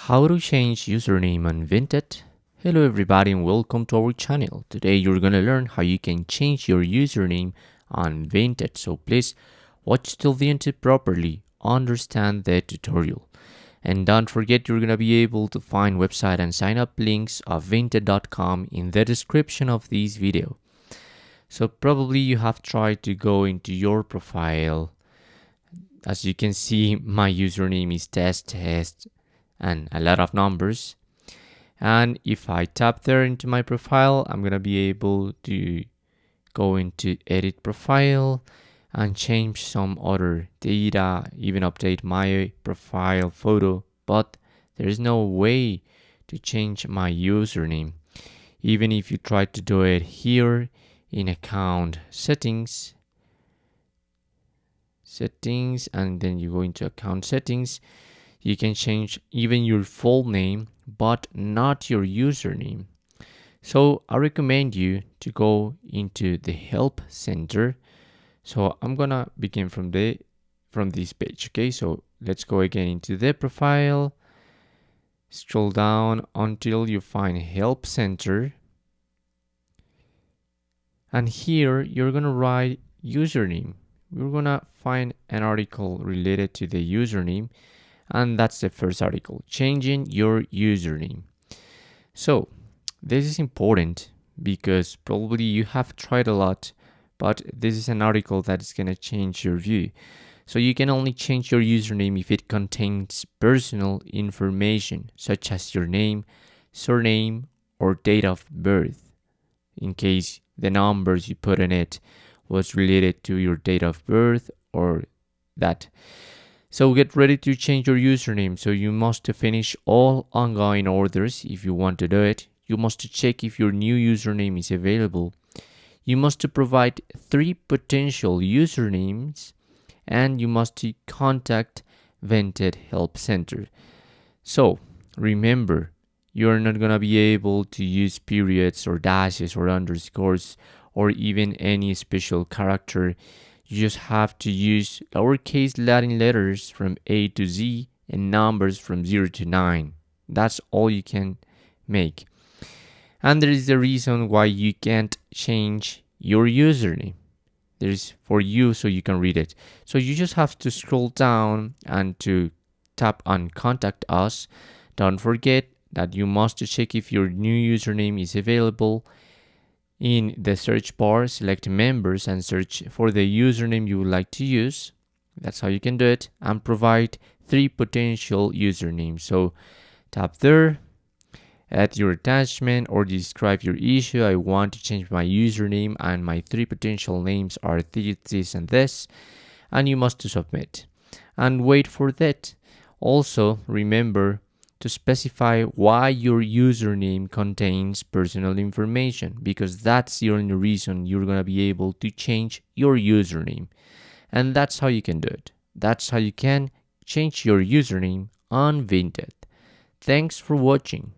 How to change username on Vinted? Hello everybody and welcome to our channel. Today you're gonna learn how you can change your username on Vinted. So please watch till the end to properly understand the tutorial. And don't forget you're gonna be able to find website and sign up links of vinted.com in the description of this video. So probably you have tried to go into your profile. As you can see, my username is test and a lot of numbers. And if I tap there into my profile, I'm gonna be able to go into edit profile and change some other data, even update my profile photo, but there is no way to change my username. Even if you try to do it here in account settings, and then you go into account settings, you can change even your full name, but not your username. So I recommend you to go into the help center. So I'm gonna begin from this page. Okay, so let's go again into the profile, scroll down until you find help center, and here you're gonna write username. We're gonna find an article related to the username, and that's the first article, changing your username. So this is important because probably you have tried a lot, but this is an article that is going to change your view. So you can only change your username if it contains personal information such as your name, surname, or date of birth, in case the numbers you put in it was related to your date of birth or that. So get ready to change your username. So you must finish all ongoing orders if you want to do it. You must check if your new username is available. You must provide 3 potential usernames, and you must contact Vinted Help Center. So remember, you're not gonna be able to use periods or dashes or underscores or even any special character. You just have to use lowercase Latin letters from A to Z and numbers from 0 to 9. That's all you can make. And there is a reason why you can't change your username. There's for you so you can read it. So you just have to scroll down and to tap on contact us. Don't forget that you must check if your new username is available. In the search bar, select members and search for the username you would like to use. That's how you can do it, and provide 3 potential usernames. So tap there, add your attachment or describe your issue. I want to change my username and my 3 potential names are this and this, and you must submit and wait for that. Also remember to specify why your username contains personal information, because that's the only reason you're going to be able to change your username. And that's how you can do it. That's how you can change your username on Vinted. Thanks for watching.